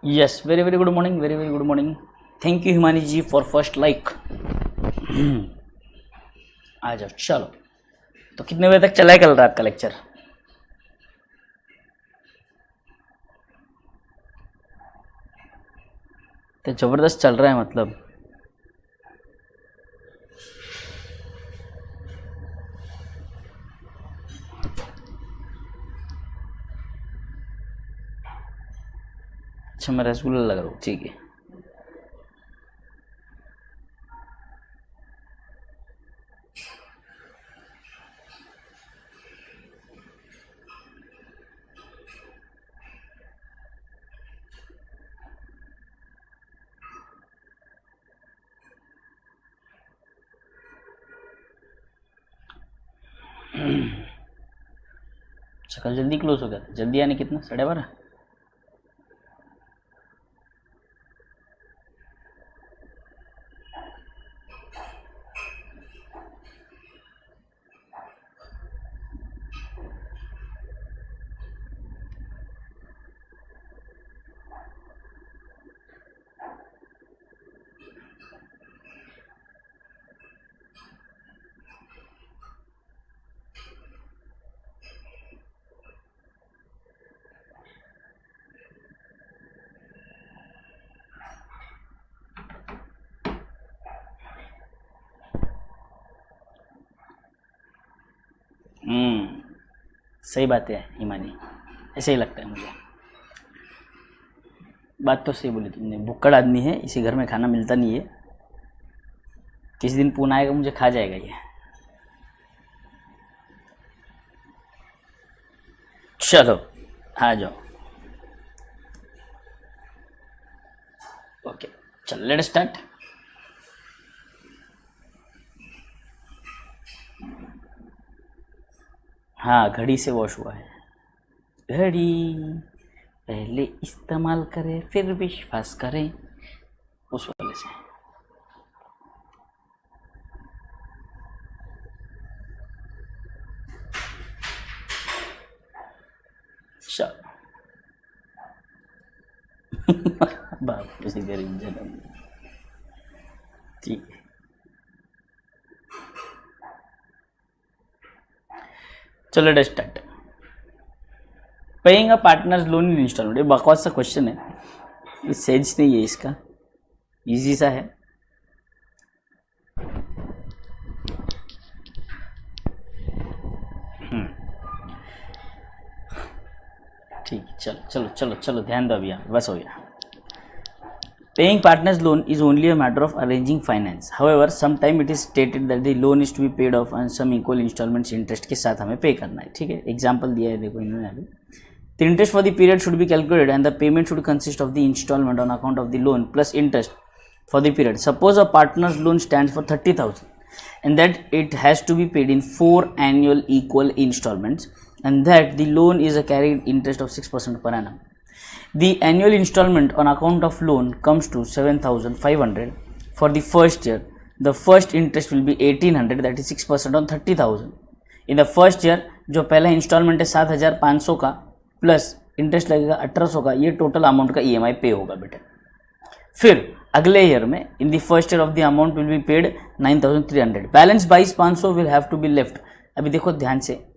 Yes, very very good morning, very very good morning. Thank you Himani ji for first like. आ जाओ, चलो। तो कितने बजे तक चला है कल रात का लेक्चर? तो जबरदस्त चल रहा है मतलब। अच्छा, मैं रसगुल्ला लगा रहा हूँ, ठीक है। अच्छा, कल जल्दी क्लोज हो गया था। जल्दी यानी कितना? 12:30? सही बात है हिमानी, ऐसे ही लगता है मुझे। बात तो सही बोली तुमने। भुक्कड़ आदमी है, इसी घर में खाना मिलता नहीं है। किसी दिन पूना आएगा, मुझे खा जाएगा ये। चलो आ जाओ। ओके, चलो लेट स्टार्ट। हाँ, घड़ी से वॉश हुआ है। घड़ी पहले इस्तेमाल करें फिर विश्वास करें, उस वाले से। चलो। बाप उसी गरीब जन्म, ठीक है। चलो let start. Paying a partners loan in instalment, ये बकवास सा क्वेश्चन है, ये सेंस नहीं है इसका, इजी सा है। ठीक है, चलो चलो चलो चलो, ध्यान दो, अभी बस हो गया। Paying partners loan is only a matter of arranging finance. However, sometime it is stated that the loan is to be paid off on some equal installments interest के साथ हमें पे करना है, ठीक है। एग्जाम्पल दिया है, देखो इन्होंने अभी। The interest for the period should be calculated and the payment should consist of the installment on account of the loan plus interest for the period. Suppose a partner's loan stands for 30,000 and that it has to be paid in 4 annual equal installments and that the loan is a carried interest of 6% per annum. The annual installment on account of loan comes to 7,500 for the first year. The first interest will be 1,800, that is 6% on 30,000. In the first year, जो पहला instalment है 7,500 का plus interest लगेगा 1,800 का, ये total amount का EMI पे होगा बेटा। फिर अगले ईयर में in the first year of the amount will be paid 9,300, balance 22,500 will have to be left. अभी देखो ध्यान से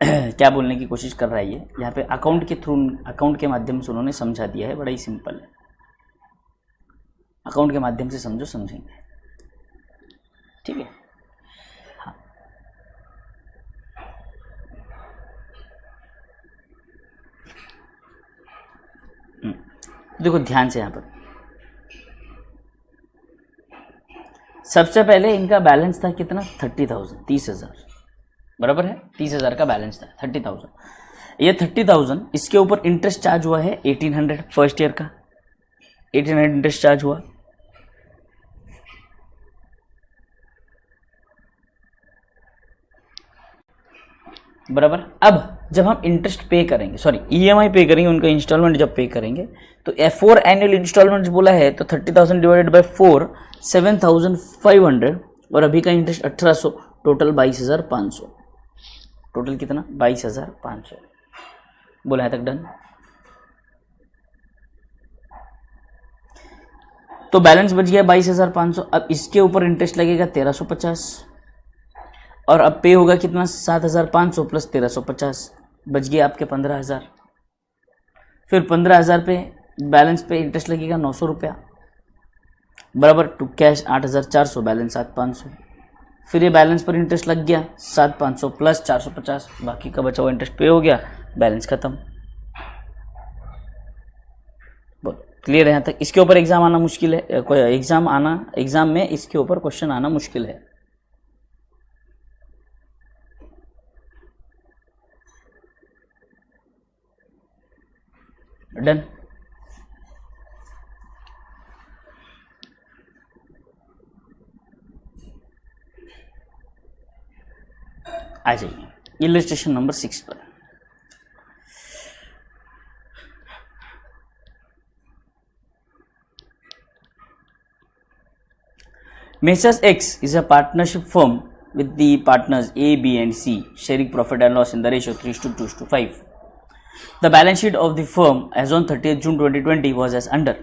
क्या बोलने की कोशिश कर रहा है ये, यहाँ पे अकाउंट के थ्रू, अकाउंट के माध्यम से उन्होंने समझा दिया है, बड़ा ही सिंपल है। अकाउंट के माध्यम से समझो, समझेंगे, ठीक है। हाँ, देखो ध्यान से, यहाँ पर सबसे पहले इनका बैलेंस था कितना? 30,000, 30,000, बराबर है। 30,000 का बैलेंस था, 30,000। ये 30,000, इसके ऊपर इंटरेस्ट चार्ज हुआ है 1,800 फर्स्ट ईयर का, 1,800 इंटरेस्ट चार्ज हुआ। बराबर। अब जब हम इंटरेस्ट पे करेंगे, सॉरी EMI पे करेंगे, उनका इंस्टॉलमेंट जब पे करेंगे, तो 4 एनुअल इंस्टॉलमेंट्स बोला है, तो 30,000 डिवाइडेड बाय 4 7,500, और अभी का इंटरेस्ट 1,800, टोटल 22,500। टोटल कितना? 22,500। बोला है तक डन। तो बैलेंस बच गया 22,500। अब इसके ऊपर इंटरेस्ट लगेगा 1350 और अब पे होगा कितना 7,500 प्लस 1350, बच गया आपके 15,000। फिर 15,000 पे बैलेंस पे इंटरेस्ट लगेगा 900 रुपया बराबर टू कैश 8,400, बैलेंस 7,500। फिर ये बैलेंस पर इंटरेस्ट लग गया 7,500 प्लस 450, बाकी का बचा हुआ इंटरेस्ट पे हो गया, बैलेंस खत्म। बोल क्लियर है यहाँ तक? इसके ऊपर एग्जाम आना मुश्किल है, कोई एग्जाम में इसके ऊपर क्वेश्चन आना मुश्किल है। डन। आ जाइए इलस्ट्रेशन नंबर 6 पर। Messrs X is a partnership firm with the partners A, B and C sharing profit and loss in the ratio 3:2:5. The balance sheet of the firm as on 30th June 2020 was as under: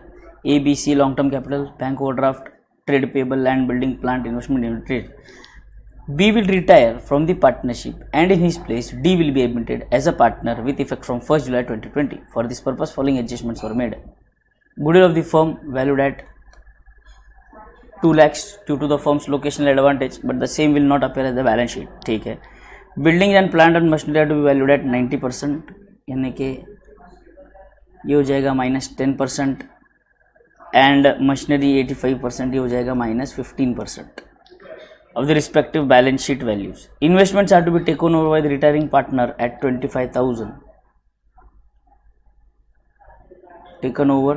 A, B, C long-term capital, bank overdraft, trade payable, land, building, plant, investment in trade. B will retire from the partnership and in his place D will be admitted as a partner with effect from 1st July 2020. For this purpose following adjustments were made. Goodwill of the firm valued at 2 lakhs due to the firm's locational advantage, but the same will not appear as the balance sheet. ठीक है। Buildings and plant and machinery are to be valued at 90%, यानी कि ये हो जाएगा -10%, and machinery 85%, ये हो जाएगा -15% of the respective balance sheet values. Investments are to be taken over by the retiring partner at 25,000. Taken over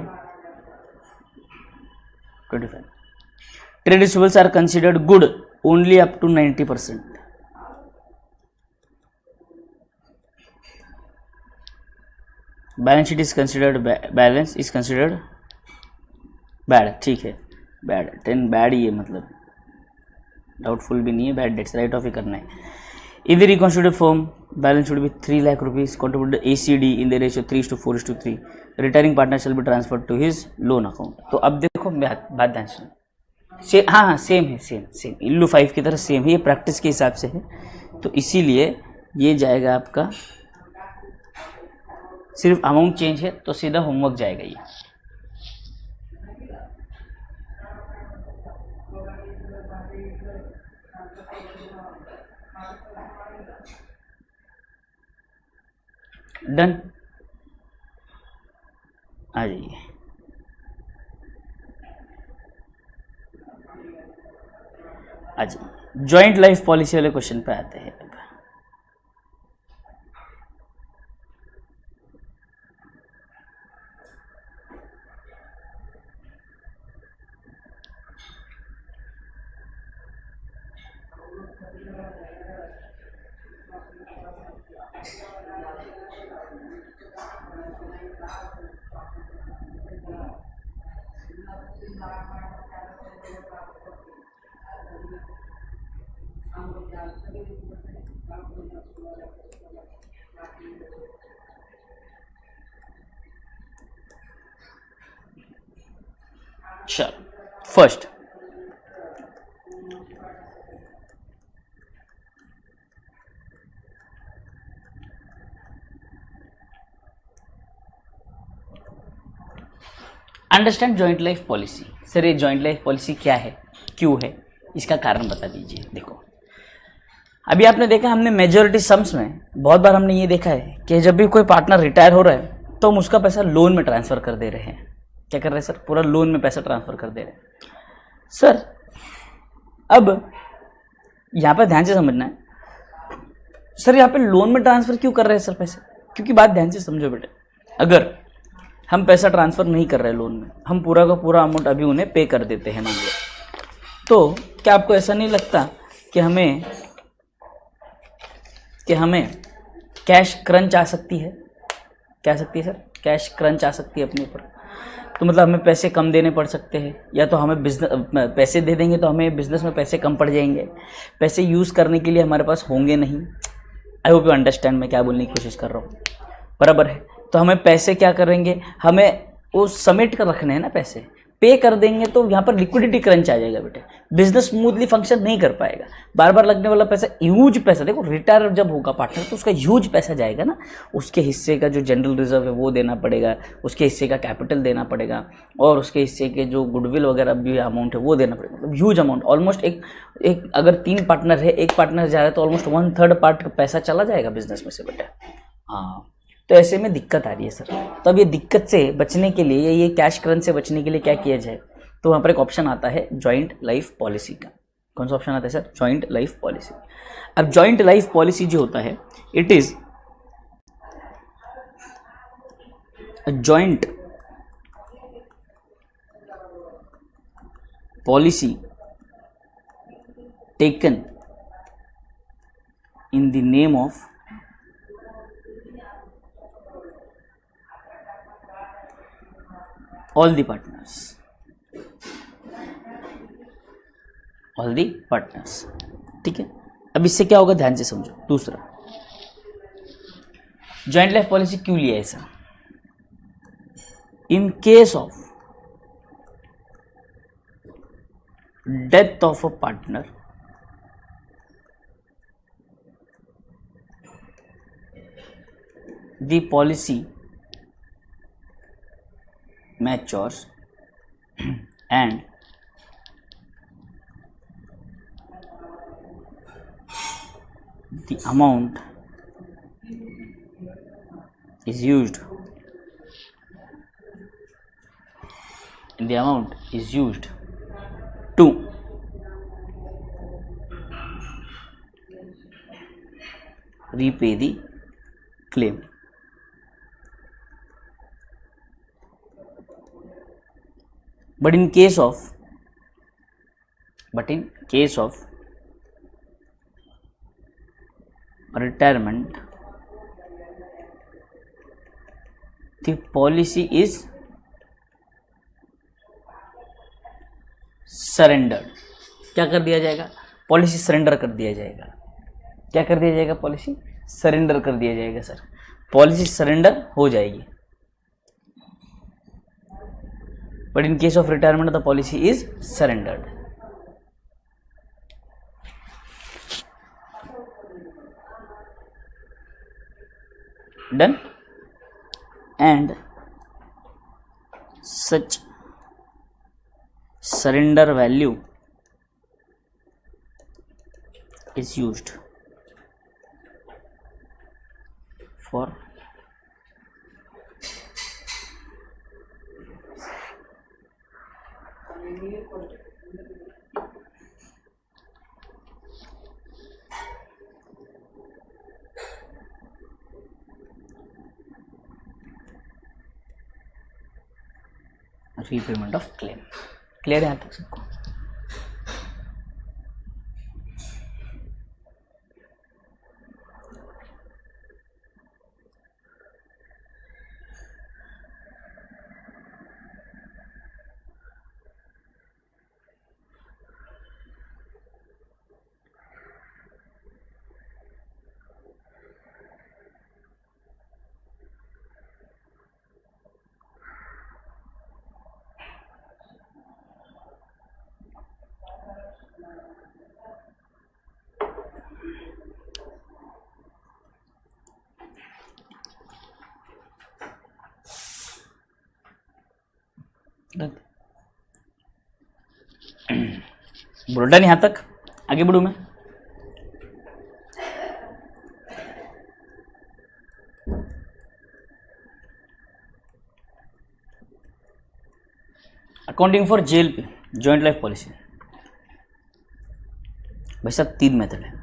25. Trade receivables are considered good only up to 90%. Balance sheet is considered balance is considered bad. ठीक है, bad 10 bad ही है, मतलब doubtful भी नहीं है, bad debts write off ही करना है। In the reconstituted form balance should be 3 lakh rupees contributed ACD in the ratio 3:4:3। Retiring partner shall be transfer to his loan account. तो अब देखो बात ध्यान से, हाँ सेम है, सेम इल्लू 5 की तरह सेम है, ये प्रैक्टिस के हिसाब से है, तो इसीलिए ये जाएगा आपका, सिर्फ अमाउंट चेंज है तो सीधा होमवर्क जाएगा ये। डन। आ जाइए, जॉइंट लाइफ पॉलिसी वाले क्वेश्चन पे आते हैं। चल first, understand joint life policy. Sir ये जॉइंट लाइफ पॉलिसी क्या है, क्यों है, इसका कारण बता दीजिए। देखो अभी आपने देखा, हमने मेजॉरिटी सम्स में बहुत बार हमने ये देखा है कि जब भी कोई पार्टनर रिटायर हो रहा है तो हम उसका पैसा लोन में ट्रांसफर कर दे रहे हैं। क्या कर रहे हैं सर, पूरा लोन में पैसा ट्रांसफर कर दे रहे हैं। सर अब यहाँ पर ध्यान से समझना है, सर यहाँ पे लोन में ट्रांसफर क्यों कर रहे हैं सर पैसे, क्योंकि बात ध्यान से समझो बेटे, अगर हम पैसा ट्रांसफर नहीं कर रहे लोन में, हम पूरा का पूरा अमाउंट अभी उन्हें पे कर देते हैं मान लो, तो क्या आपको ऐसा नहीं लगता कि हमें कैश क्रंच आ सकती है? क्या आ सकती है सर, कैश क्रंच आ सकती है अपने ऊपर। तो मतलब हमें पैसे कम देने पड़ सकते हैं, या तो हमें पैसे दे देंगे तो हमें बिजनेस में पैसे कम पड़ जाएंगे, पैसे यूज़ करने के लिए हमारे पास होंगे नहीं। आई होप यू अंडरस्टैंड मैं क्या बोलने की कोशिश कर रहा हूँ। बराबर है। तो हमें पैसे क्या करेंगे, हमें वो समेट कर रखने हैं ना, पैसे पे कर देंगे तो यहाँ पर लिक्विडिटी क्रंच आ जाएगा बेटे, बिजनेस स्मूथली फंक्शन नहीं कर पाएगा। बार बार लगने वाला पैसा, ह्यूज पैसा, देखो रिटायर जब होगा पार्टनर तो उसका ह्यूज पैसा जाएगा ना, उसके हिस्से का जो जनरल रिजर्व है वो देना पड़ेगा, उसके हिस्से का कैपिटल देना पड़ेगा, और उसके हिस्से के जो गुडविल वगैरह भी अमाउंट है वो देना पड़ेगा, मतलब ह्यूज अमाउंट। ऑलमोस्ट एक अगर 3 पार्टनर है, एक पार्टनर जा रहा है तो ऑलमोस्ट 1/3 पार्ट का पैसा चला जाएगा बिजनेस में से बेटा। हाँ, तो ऐसे में दिक्कत आ रही है सर। तो अब ये दिक्कत से बचने के लिए, ये कैश क्रंच से बचने के लिए क्या किया जाए, तो वहाँ पर एक ऑप्शन आता है जॉइंट लाइफ पॉलिसी का। कौन सा ऑप्शन आता है सर, जॉइंट लाइफ पॉलिसी। अब जॉइंट लाइफ पॉलिसी जो होता है, it is joint policy taken in the name of all the partners, all the partners. ठीक है, अब इससे क्या होगा ध्यान से समझो। दूसरा, जॉइंट लाइफ पॉलिसी क्यों लिया ऐसा, in case of death of a partner, the policy matures and the amount is used to repay the claim. But in case of retirement, the policy is surrendered. क्या कर दिया जाएगा, policy surrender कर दिया जाएगा। क्या कर दिया जाएगा, पॉलिसी सरेंडर कर दिया जाएगा सर, पॉलिसी सरेंडर हो जाएगी। But in case of retirement, the policy is surrendered. Done. And such surrender value is used for repayment of claim. Clear है यहाँ तक सबको? बुलटन यहाँ तक, आगे बढ़ूँ मैं। अकाउंटिंग फॉर जेल पे जॉइंट लाइफ पॉलिसी, भाई साहब 3 मेथड है।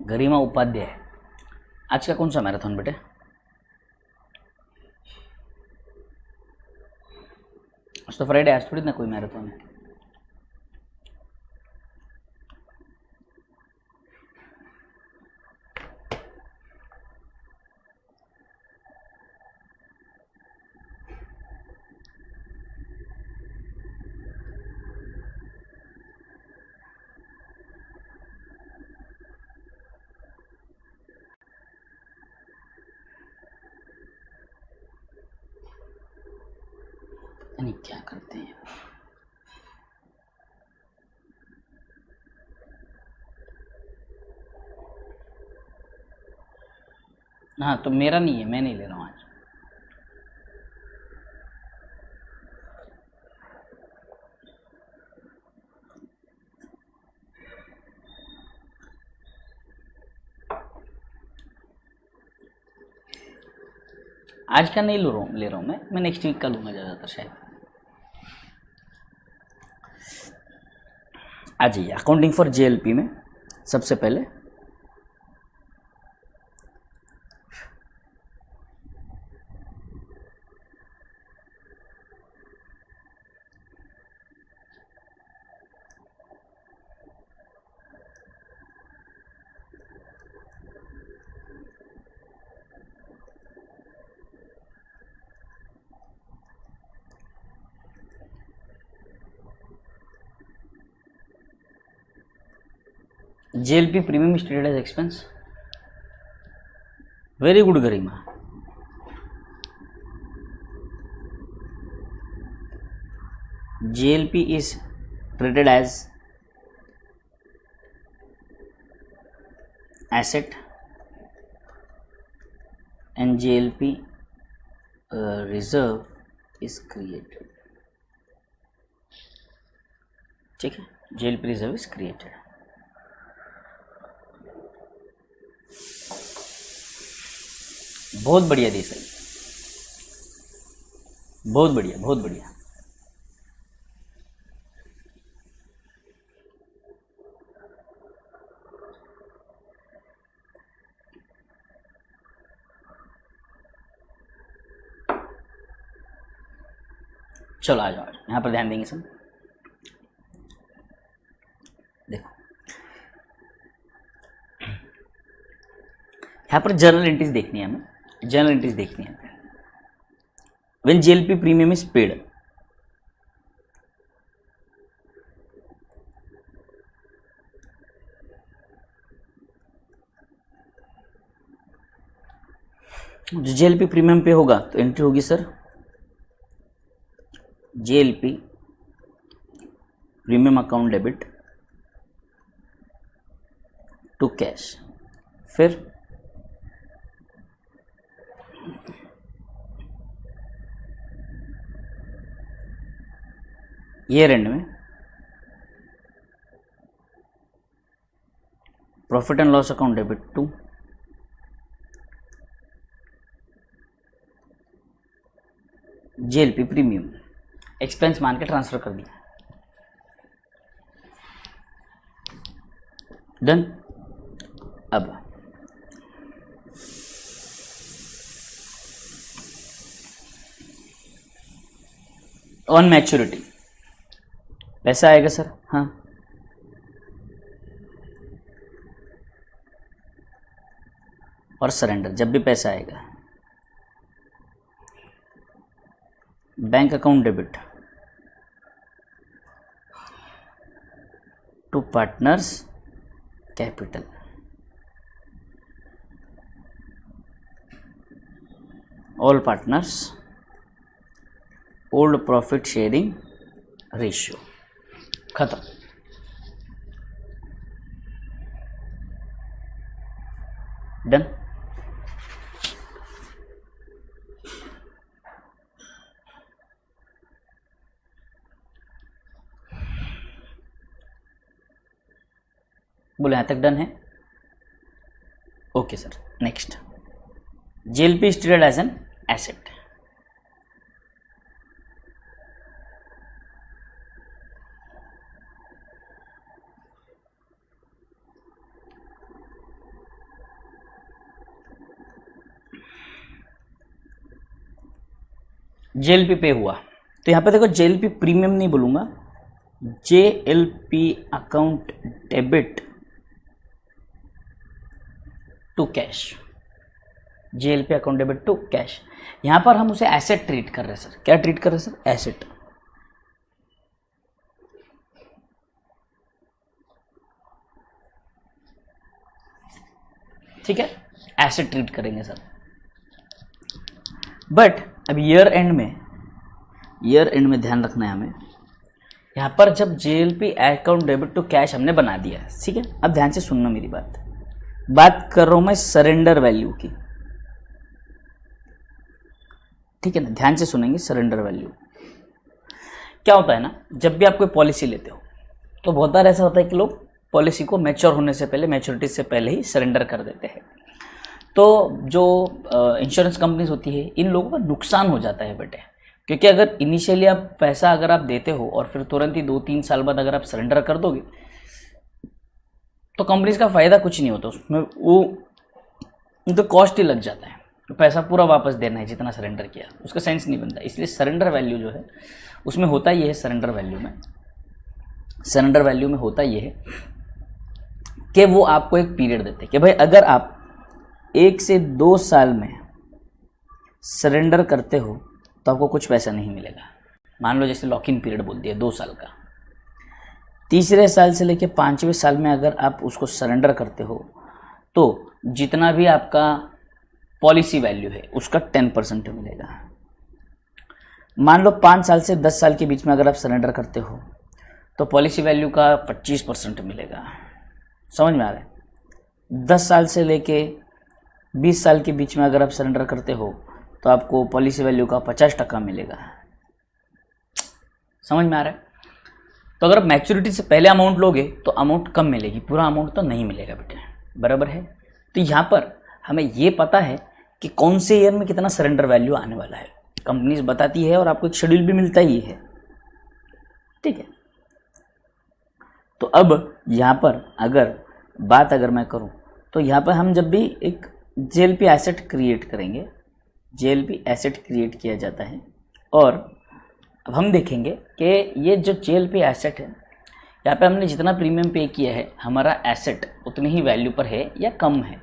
गरिमा उपाध्याय, आज का कौन सा मैराथन बेटे? आज तो फ्राइडे, आज थोड़ी ना कोई मैराथन है। नहीं क्या करते हैं। हाँ तो मेरा नहीं है, मैं नहीं ले रहा हूँ आज। आज का नहीं ले रहा हूँ मैं नेक्स्ट वीक का लूँगा ज़्यादातर शायद। आ जाइए अकाउंटिंग फॉर जेएलपी में सबसे पहले JLP premium stated as expense. Very good Garima. JLP is treated as asset and JLP reserve is created. ठीक है, JLP reserve is created. बहुत बढ़िया दी सही, बहुत बढ़िया बहुत बढ़िया। चलो आ जाओ, यहाँ पर ध्यान देंगे सब। देखो यहाँ पर जर्नल एंट्रीज देखनी है हमें, जर्नल एंट्रीज देखनी है। When JLP premium is paid, जो जेएलपी प्रीमियम पे होगा तो एंट्री होगी sir JLP premium account debit to cash. फिर ईयर एंड में profit and loss account debit to JLP premium, expense मान के ट्रांसफर कर दिया। डन। अब ऑन मैच्योरिटी पैसा आएगा सर। हाँ और सरेंडर जब भी पैसा आएगा, bank account debit to partners capital, all partners old profit sharing ratio. खत्म। डन। बोले यहां तक डन है। Okay sir, next JLP is treated as an asset. JLP pay हुआ तो यहां पे देखो जेएलपी प्रीमियम नहीं बोलूंगा, JLP account debit to cash, JLP account debit to cash. यहां पर हम उसे एसेट ट्रीट कर रहे हैं सर। क्या ट्रीट कर रहे हैं सर? एसेट। ठीक है, एसेट ट्रीट करेंगे सर। बट अब ईयर एंड में ईयर एंड में ध्यान रखना है हमें। यहाँ पर जब JLP account debit to cash हमने बना दिया, ठीक है, अब ध्यान से सुनना मेरी बात कर रहा हूँ मैं सरेंडर वैल्यू की, ठीक है ना, ध्यान से सुनेंगे। सरेंडर वैल्यू क्या होता है ना, जब भी आप कोई पॉलिसी लेते हो तो बहुत बार ऐसा होता है कि लोग पॉलिसी को मैच्योर होने से पहले, मैच्योरिटी से पहले ही सरेंडर कर देते हैं। तो जो इंश्योरेंस कंपनीज होती है, इन लोगों का नुकसान हो जाता है बेटे, क्योंकि अगर इनिशियली आप पैसा अगर आप देते हो और फिर तुरंत ही 2-3 साल बाद अगर आप सरेंडर कर दोगे तो कंपनीज का फ़ायदा कुछ नहीं होता, उसमें वो उनका कॉस्ट ही लग जाता है, तो पैसा पूरा वापस देना है जितना सरेंडर किया, उसका सेंस नहीं बनता। इसलिए सरेंडर वैल्यू जो है उसमें होता ये है, सरेंडर वैल्यू में होता ये है कि वो आपको एक पीरियड देते हैं कि भाई अगर आप 1 से 2 साल में सरेंडर करते हो तो आपको कुछ पैसा नहीं मिलेगा। मान लो जैसे लॉक इन पीरियड बोल दिया 2 साल का, तीसरे साल से लेकर 5वें साल में अगर आप उसको सरेंडर करते हो तो जितना भी आपका पॉलिसी वैल्यू है उसका 10% मिलेगा। मान लो 5 साल से 10 साल के बीच में अगर आप सरेंडर करते हो तो पॉलिसी वैल्यू का 25% मिलेगा। समझ में आ रहा है? 10 साल से लेके 20 साल के बीच में अगर आप सरेंडर करते हो तो आपको पॉलिसी वैल्यू का 50% मिलेगा। समझ में आ रहा है? तो अगर आप मैच्योरिटी से पहले अमाउंट लोगे तो अमाउंट कम मिलेगी, पूरा अमाउंट तो नहीं मिलेगा बेटे, बराबर है। तो यहाँ पर हमें ये पता है कि कौन से ईयर में कितना सरेंडर वैल्यू आने वाला है, कंपनीज बताती है और आपको एक शेड्यूल भी मिलता ही है, ठीक है। तो अब यहाँ पर अगर मैं करूँ तो यहाँ पर हम जब भी एक JLP एसेट क्रिएट करेंगे, JLP एसेट क्रिएट किया जाता है और अब हम देखेंगे कि ये जो JLP एसेट है, यहाँ पे हमने जितना प्रीमियम पे किया है हमारा एसेट उतनी ही वैल्यू पर है या कम है।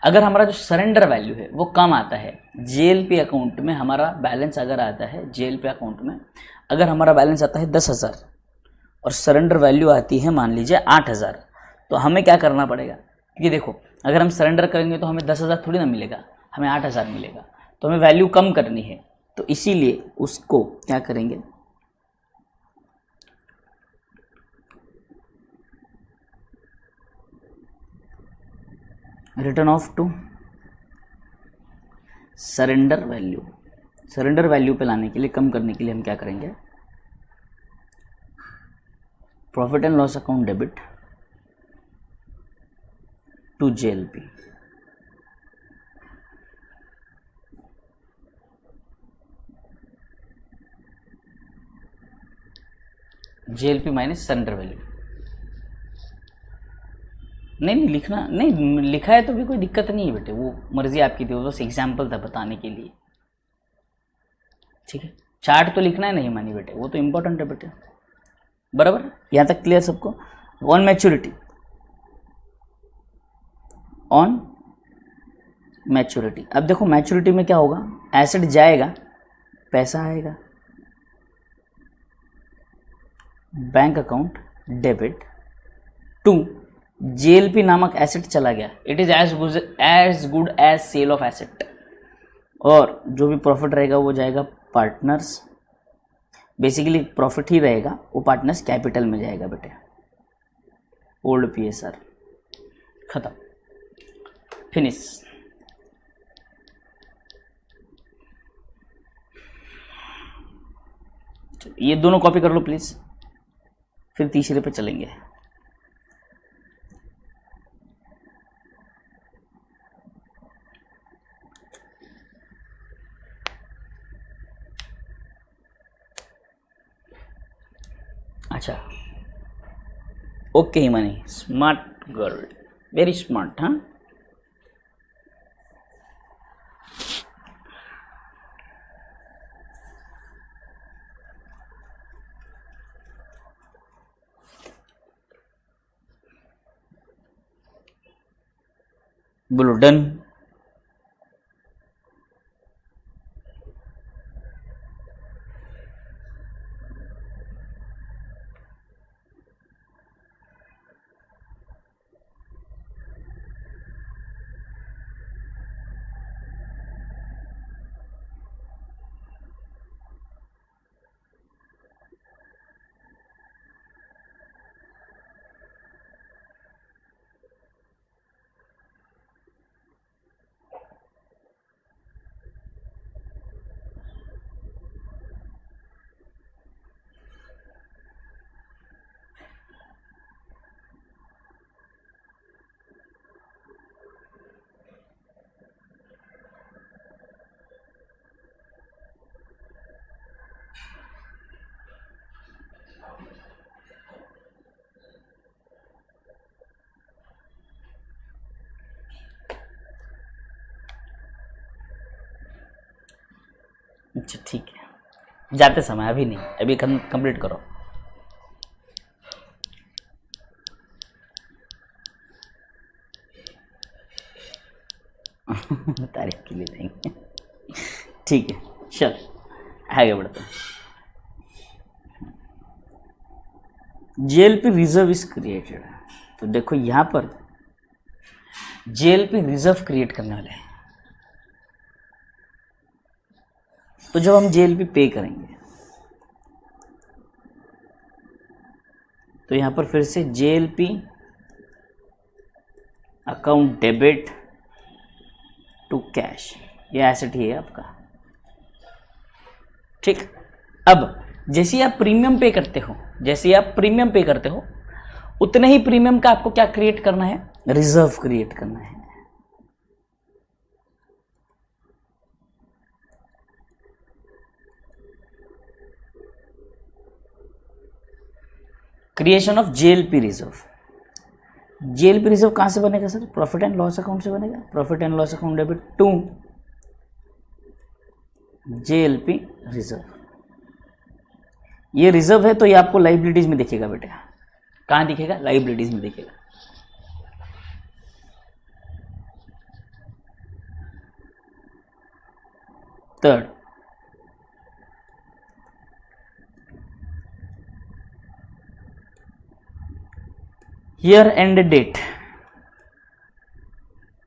अगर हमारा जो सरेंडर वैल्यू है वो कम आता है, JLP अकाउंट में हमारा बैलेंस अगर आता है, JLP अकाउंट में अगर हमारा बैलेंस आता है 10,000 और सरेंडर वैल्यू आती है मान लीजिए 8,000, तो हमें क्या करना पड़ेगा? क्योंकि देखो अगर हम सरेंडर करेंगे तो हमें 10,000 थोड़ी ना मिलेगा, हमें 8,000 मिलेगा, तो हमें वैल्यू कम करनी है। तो इसीलिए उसको क्या करेंगे, written off to surrender value पे लाने के लिए, कम करने के लिए हम क्या करेंगे, profit and loss account debit to JLP, JLP minus surrender value. नहीं लिखना, नहीं लिखा है तो भी कोई दिक्कत नहीं है बेटे, वो मर्जी आपकी थी, वो बस एग्जाम्पल था बताने के लिए, ठीक है। चार्ट तो लिखना है नहीं मानी बेटे, वो तो इम्पोर्टेंट है बेटे, बराबर। यहाँ तक क्लियर सबको? ऑन मैच्योरिटी, अब देखो मैच्योरिटी में क्या होगा, एसेट जाएगा, पैसा आएगा, bank account debit to JLP नामक एसेट चला गया, it is as good as sale of asset, और जो भी प्रॉफिट रहेगा वो जाएगा पार्टनर्स, बेसिकली प्रॉफिट ही रहेगा, वो पार्टनर्स कैपिटल में जाएगा बेटे, ओल्ड PSR, खत्म, फिनिश। ये दोनों कॉपी कर लो प्लीज, फिर तीसरे पे चलेंगे। अच्छा okay Himani, smart girl, very smart, हाँ। बोलो डन। अच्छा ठीक है, जाते समय, अभी नहीं, अभी कंप्लीट करो। तारीफ के लिए देंगे। ठीक है, चल आगे बढ़ते हैं। जेएलपी रिजर्व इज क्रिएटेड, तो देखो यहां पर जेएलपी रिजर्व क्रिएट करने वाले हैं। तो जब हम जेएलपी पे करेंगे तो यहां पर फिर से JLP account debit to cash, ये एसेट ही है आपका। ठीक, अब जैसे ही आप प्रीमियम पे करते हो, जैसे ही आप प्रीमियम पे करते हो, उतने ही प्रीमियम का आपको क्या क्रिएट करना है, रिजर्व क्रिएट करना है। Creation of JLP reserve. JLP reserve कहां से बनेगा sir, profit and loss account से बनेगा। Profit and loss account debit to JLP reserve. ये रिजर्व है तो ये आपको लाइबिलिटीज में दिखेगा बेटा। कहां दिखेगा, लाइबिलिटीज में दिखेगा। Third, year end date.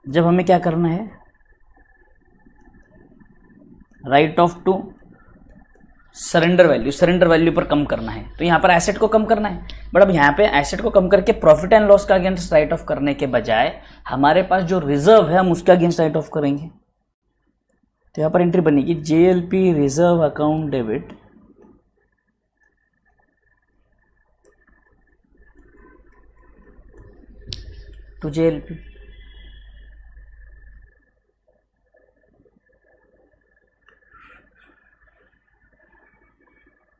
जब हमें क्या करना है, write off to surrender value, surrender value पर कम करना है। तो यहां पर एसेट को कम करना है, बट अब यहां पे एसेट को कम करके प्रॉफिट एंड लॉस का अगेंस्ट राइट ऑफ करने के बजाय हमारे पास जो रिजर्व है हम उसका अगेंस्ट राइट ऑफ करेंगे। तो यहां पर एंट्री बनेगी JLP reserve account debit to JLP.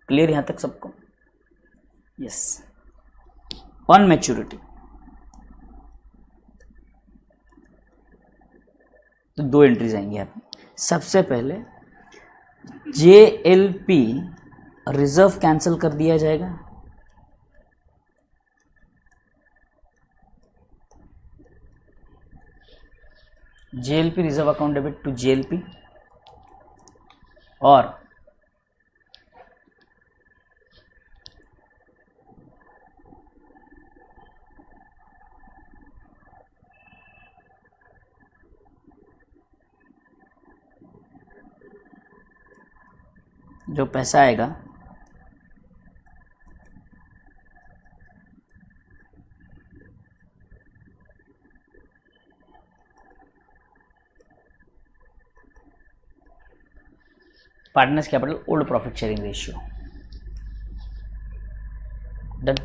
Clear यहां तक सबको? यस। ऑन मैच्योरिटी तो दो एंट्रीज आएंगी आप। सबसे पहले जेएलपी रिजर्व कैंसिल कर दिया जाएगा, JLP reserve account debit to JLP, और जो पैसा आएगा partners capital old profit sharing ratio. Done.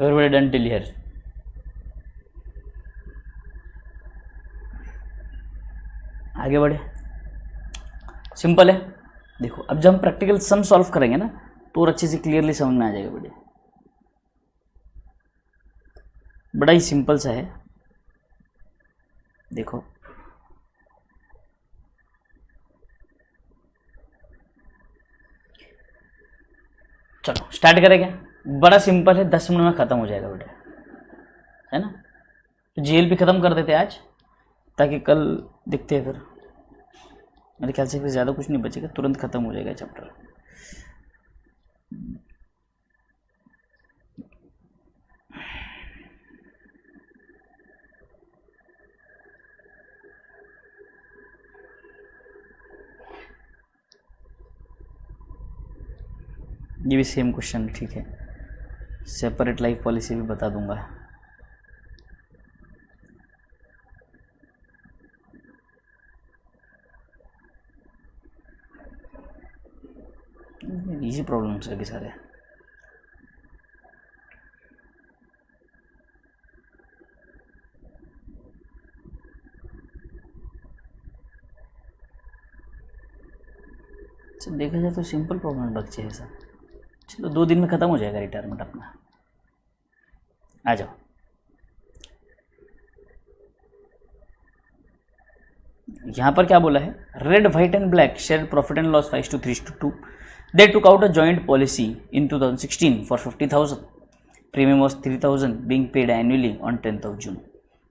Everybody done till here? आगे बढ़े, सिंपल है। देखो अब जब हम प्रैक्टिकल सम सॉल्व करेंगे ना तो और अच्छे से क्लियरली समझ में आ जाएगा। बढ़िया, बड़ा ही सिंपल सा है। देखो चलो स्टार्ट करेंगे। बड़ा सिंपल है, 10 मिनट में खत्म हो जाएगा बेटा, है ना। तो जेएलपी खत्म कर देते आज ताकि कल दिखते हैं। फिर मेरे ख्याल से फिर ज़्यादा कुछ नहीं बचेगा, तुरंत खत्म हो जाएगा चैप्टर। ये भी सेम क्वेश्चन, ठीक है। सेपरेट लाइफ पॉलिसी भी बता दूंगा। इजी प्रॉब्लम्स है कि सारे। अच्छा देखा जाए तो सिंपल प्रॉब्लम बच्चे है सर। चलो 2 दिन में ख़त्म हो जाएगा रिटायरमेंट अपना। आ जाओ, यहाँ पर क्या बोला है, red white and black share profit and loss 5:3:2। They took out a joint policy in 2016 for 50,000. Premium was 3,000 being paid annually on 10th of June.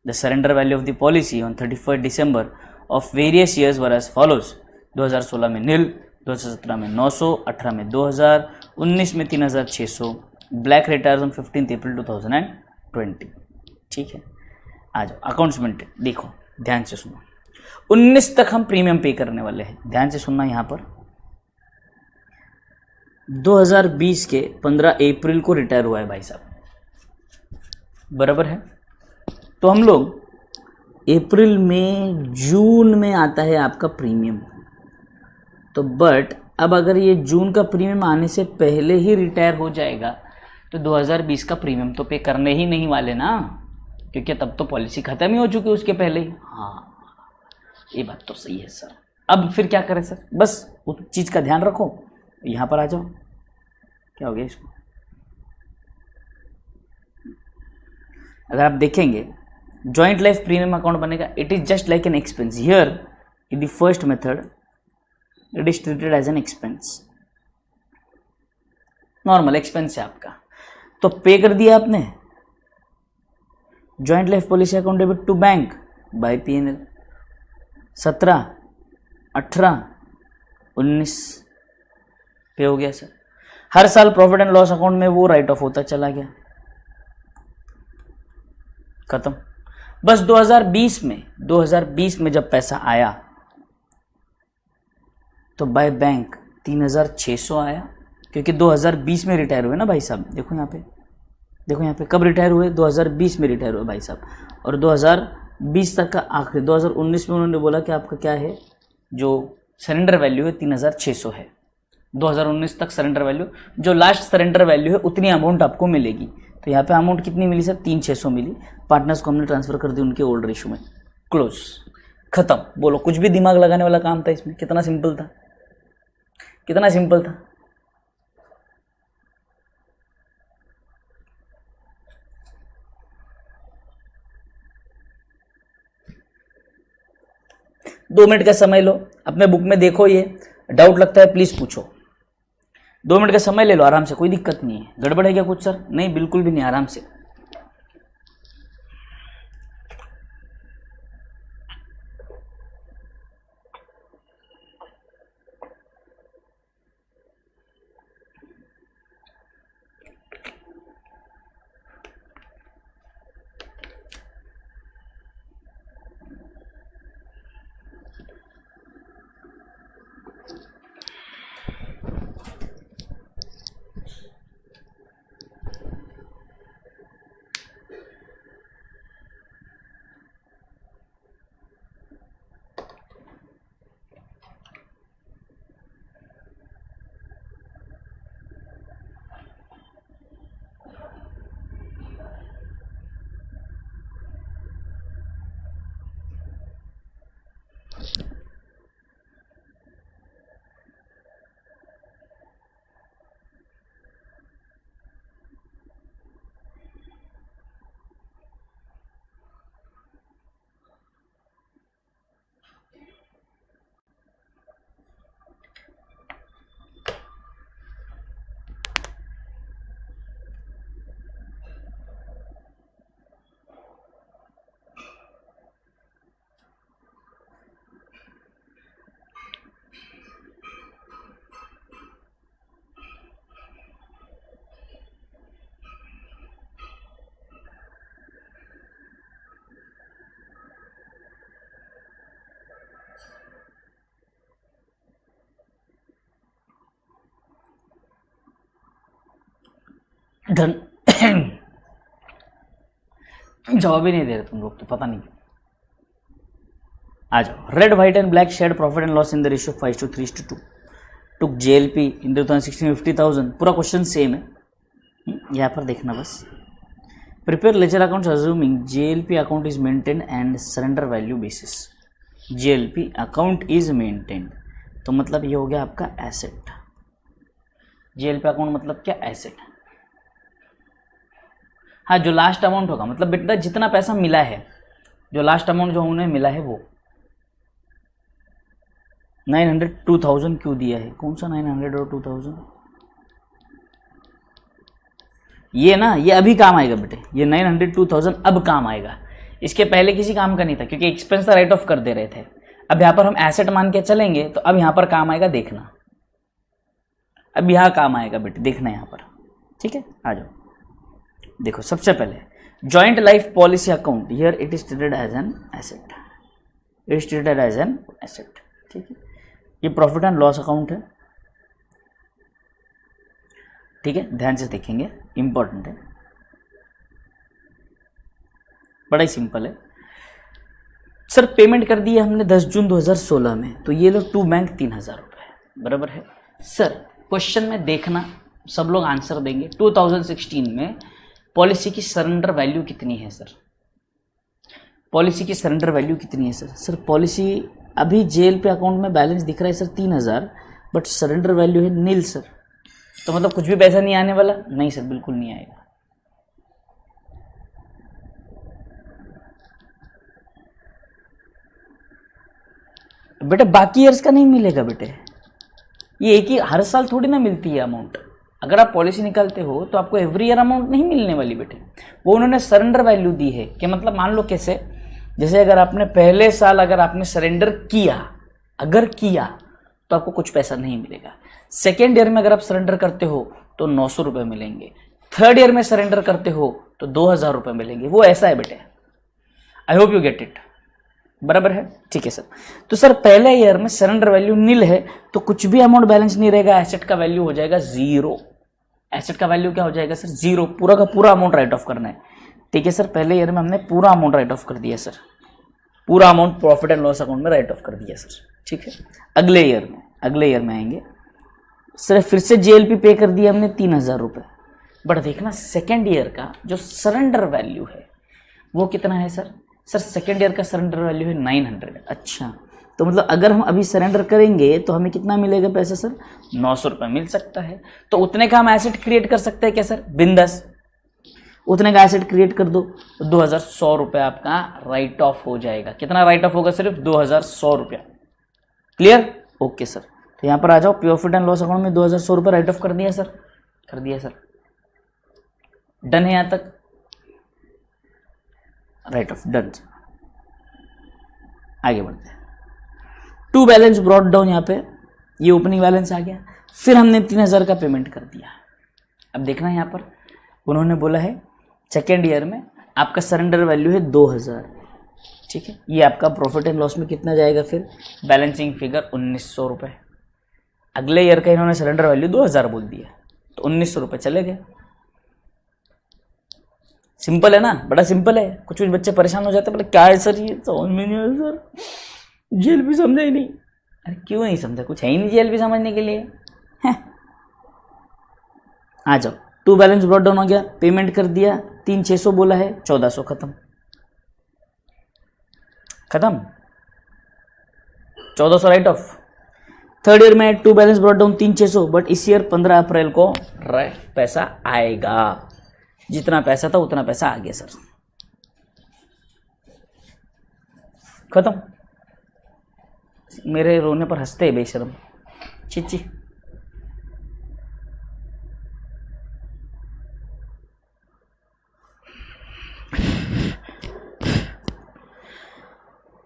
The surrender value of the policy on 31st December of various years were as follows: 2016 में नील, 2017 में 900, 18 में 2000, 19 में 3,600. Black retires on 15 अप्रैल 2020। ठीक है, आ जाओ अकाउंट्समेंट देखो, ध्यान से सुनो। 19 तक हम प्रीमियम पे करने वाले हैं, ध्यान से सुनना। यहाँ पर 2020 के 15 अप्रैल को रिटायर हुआ है भाई साहब, बराबर है। तो हम लोग अप्रैल में, जून में आता है आपका प्रीमियम। तो बट अब अगर ये जून का प्रीमियम आने से पहले ही रिटायर हो जाएगा तो 2020 का प्रीमियम तो पे करने ही नहीं वाले ना, क्योंकि तब तो पॉलिसी खत्म ही हो चुकी है उसके पहले ही। हाँ, ये बात तो सही है सर। अब फिर क्या करें सर, बस उस चीज़ का ध्यान रखो। यहाँ पर आ जाओ, क्या हो गया इसको, अगर आप देखेंगे जॉइंट लाइफ प्रीमियम अकाउंट बनेगा, it is just like an expense. Here in the first method it is treated as an expense, normal expense है आपका, तो पे कर दिया आपने। Joint life policy account debit to bank by PNL 17, 18, 19 पे हो गया सर। हर साल प्रॉफिट एंड लॉस अकाउंट में वो राइट ऑफ होता चला गया, खत्म। बस 2020 में जब पैसा आया तो बाय बैंक 3,600 आया, क्योंकि 2020 में रिटायर हुए ना भाई साहब। देखो यहाँ पे, देखो यहाँ पे कब रिटायर हुए, 2020 में रिटायर हुए भाई साहब। और 2020 तक का आखिरी 2019 में उन्होंने बोला कि आपका क्या है, जो सरेंडर वैल्यू है 3,600 है। 2019 तक सरेंडर वैल्यू, जो लास्ट सरेंडर वैल्यू है उतनी अमाउंट आपको मिलेगी। तो यहाँ पे अमाउंट कितनी मिली सर, 3,600 मिली। पार्टनर्स को हमने ट्रांसफर कर दी उनके ओल्ड रेशो में, क्लोज, खत्म। बोलो, कुछ भी दिमाग लगाने वाला काम था इसमें? कितना सिंपल था, कितना सिंपल था। दो मिनट का समय लो, अपने बुक में देखो, ये डाउट लगता है प्लीज पूछो। 2 मिनट का समय ले लो आराम से, कोई दिक्कत नहीं है। गड़बड़ है क्या कुछ सर? नहीं, बिल्कुल भी नहीं, आराम से। धन जवाब ही नहीं दे रहे तुम लोग, तो पता नहीं। आ जाओ, red white and black shared profit and loss in the ratio 5:3:2। Took JLP इन 2016 50,000, पूरा क्वेश्चन सेम है, यहाँ पर देखना बस। Prepare ledger accounts assuming JLP account is maintain and surrender value basis. JLP account is maintain, तो मतलब ये हो गया आपका एसेट। JLP अकाउंट मतलब क्या, एसेट। हाँ, जो लास्ट अमाउंट होगा मतलब बेटा जितना पैसा मिला है, जो लास्ट अमाउंट जो उन्हें मिला है वो 900 2000 क्यों दिया है, कौन सा 900 और 2000, ये ना, ये अभी काम आएगा बेटे, ये 900 2000 अब काम आएगा, इसके पहले किसी काम का नहीं था क्योंकि एक्सपेंस का राइट ऑफ कर दे रहे थे। अब यहाँ पर हम एसेट मान के चलेंगे तो अब यहाँ पर काम आएगा, देखना अब यहाँ काम आएगा बेटे, देखना यहाँ पर, ठीक है। आ जाओ, देखो सबसे पहले joint life policy account, here it is treated as an asset, it is treated as an asset, ठीक है। ये प्रॉफिट एंड लॉस अकाउंट है, ठीक है, ध्यान से देखेंगे, इंपॉर्टेंट है, बड़ा ही सिंपल है। सर पेमेंट कर दी है हमने 10 जून 2016 में, तो ये लोग टू बैंक 3000 रुपये, बराबर है। सर क्वेश्चन में देखना, सब लोग आंसर देंगे, 2016 में पॉलिसी की सरेंडर वैल्यू कितनी है सर, पॉलिसी की सरेंडर वैल्यू कितनी है सर। सर पॉलिसी अभी JLP अकाउंट में बैलेंस दिख रहा है सर 3000, बट सरेंडर वैल्यू है नील सर, तो मतलब कुछ भी पैसा नहीं आने वाला, नहीं सर बिल्कुल नहीं आएगा। बेटे बाकी ईयर्स का नहीं मिलेगा बेटे, ये एक ही हर साल थोड़ी ना मिलती है अमाउंट। अगर आप पॉलिसी निकालते हो तो आपको एवरी ईयर अमाउंट नहीं मिलने वाली बेटे, वो उन्होंने सरेंडर वैल्यू दी है कि मतलब मान लो कैसे, जैसे अगर आपने पहले साल अगर आपने सरेंडर किया, अगर किया तो आपको कुछ पैसा नहीं मिलेगा। सेकेंड ईयर में अगर आप सरेंडर करते हो तो 900 रुपये मिलेंगे, थर्ड ईयर में सरेंडर करते हो तो 2000 रुपये मिलेंगे, वो ऐसा है बेटे। I hope you get it, बराबर है, ठीक है सर। तो सर पहले ईयर में सरेंडर वैल्यू नील है तो कुछ भी अमाउंट बैलेंस नहीं रहेगा, एसेट का वैल्यू हो जाएगा जीरो। एसेट का वैल्यू क्या हो जाएगा सर, जीरो, पूरा का पूरा अमाउंट राइट ऑफ करना है, ठीक है सर। पहले ईयर में हमने पूरा अमाउंट राइट ऑफ कर दिया सर, पूरा amount profit and loss account में राइट ऑफ कर दिया सर, ठीक है। अगले ईयर में आएंगे सर, फिर से JLP पे कर दिया हमने 3000 रुपये, बट देखना सेकेंड ईयर का जो सरेंडर वैल्यू है वो कितना है सर। सर सेकेंड ईयर का सरेंडर वैल्यू है 900। अच्छा, तो मतलब अगर हम अभी सरेंडर करेंगे तो हमें कितना मिलेगा पैसा सर, 900 रुपये मिल सकता है। तो उतने का हम एसेट क्रिएट कर सकते हैं क्या सर, बिंदास, उतने का एसेट क्रिएट कर दो, 2100 रुपये आपका राइट ऑफ हो जाएगा। कितना राइट ऑफ होगा, सिर्फ 2100 रुपया, क्लियर, ओके सर। तो यहाँ पर आ जाओ, प्रॉफिट एंड लॉस अकाउंट में 2100 रुपये राइट ऑफ कर दिया सर, कर दिया सर, डन है यहाँ तक, राइट ऑफ डन। आगे बढ़ते हैं, टू बैलेंस ब्रॉट डाउन, यहाँ पे ये ओपनिंग बैलेंस आ गया, फिर हमने 3000 का पेमेंट कर दिया। अब देखना यहाँ पर उन्होंने बोला है सेकेंड ईयर में आपका सरेंडर वैल्यू है 2000, ठीक है। ये आपका प्रॉफिट एंड लॉस में कितना जाएगा फिर, बैलेंसिंग फिगर 1900 रुपये। अगले ईयर का इन्होंने सरेंडर वैल्यू 2000 बोल दिया, तो 1900 रुपये चले गए। सिंपल है ना, बड़ा सिंपल है। कुछ कुछ बच्चे परेशान हो जाते हैं, बोले क्या है सर ये समझ में नहीं आया सर, JLP समझा ही नहीं। अरे क्यों नहीं समझा, कुछ है ही नहीं JLP समझने के लिए है। आ जाओ, टू बैलेंस ब्रॉट डाउन हो गया, पेमेंट कर दिया, 3600 बोला है, 1400 खत्म, 1400 राइट ऑफ। थर्ड ईयर में to balance brought down 3600, but इस ईयर 15 अप्रैल को पैसा आएगा, जितना पैसा था उतना पैसा आ गया सर, खत्म। मेरे रोने पर हंसते हैं बेशरम, Chichi.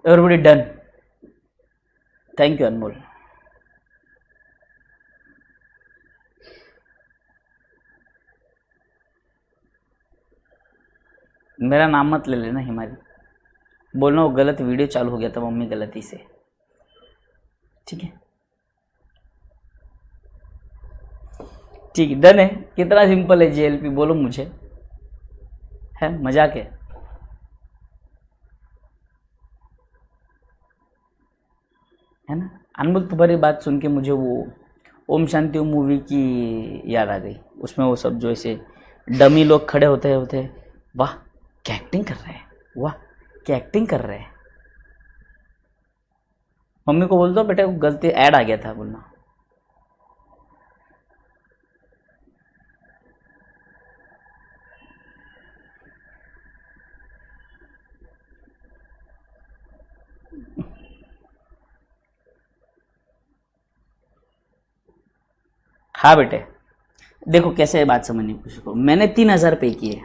Everybody done, thank you अनमोल। मेरा नाम मत ले लेना हिमारी, बोलना वो गलत वीडियो चालू हो गया था मम्मी गलती से, ठीक है, ठीक है, डन है। कितना सिंपल है JLP, बोलो मुझे, है मजाक है। है ना अनमोल, तुम्हारी बात सुन के मुझे वो ओम शांति ओम मूवी की याद आ गई। उसमें वो सब जो ऐसे डमी लोग खड़े होते, वाह क्या एक्टिंग कर रहे हैं, वाह क्या एक्टिंग कर रहे हैं। मम्मी को बोल दो बेटा गलती ऐड आ गया था बोलना। हाँ बेटे देखो कैसे बात समझनी को, मैंने 3,000 पे किए,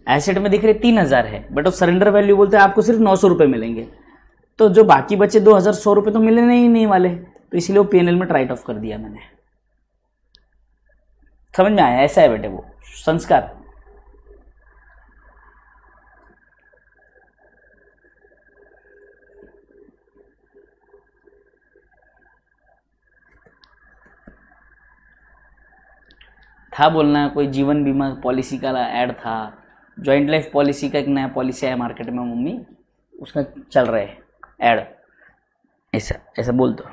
एसेट में दिख रहे 3,000 है, बट अब सरेंडर वैल्यू बोलते हैं आपको सिर्फ 900 रुपये मिलेंगे, तो जो बाकी बचे 2,100 रुपये तो मिलने ही नहीं वाले, तो इसलिए वो पीएनएल में राइट ऑफ कर दिया मैंने। समझ में आया? ऐसा है बेटे वो संस्कार। था बोलना कोई जीवन बीमा पॉलिसी का ऐड था, जॉइंट लाइफ पॉलिसी का एक नया पॉलिसी आया मार्केट में मम्मी, उसका चल रहा है ऐड, ऐसा ऐसा बोल दो।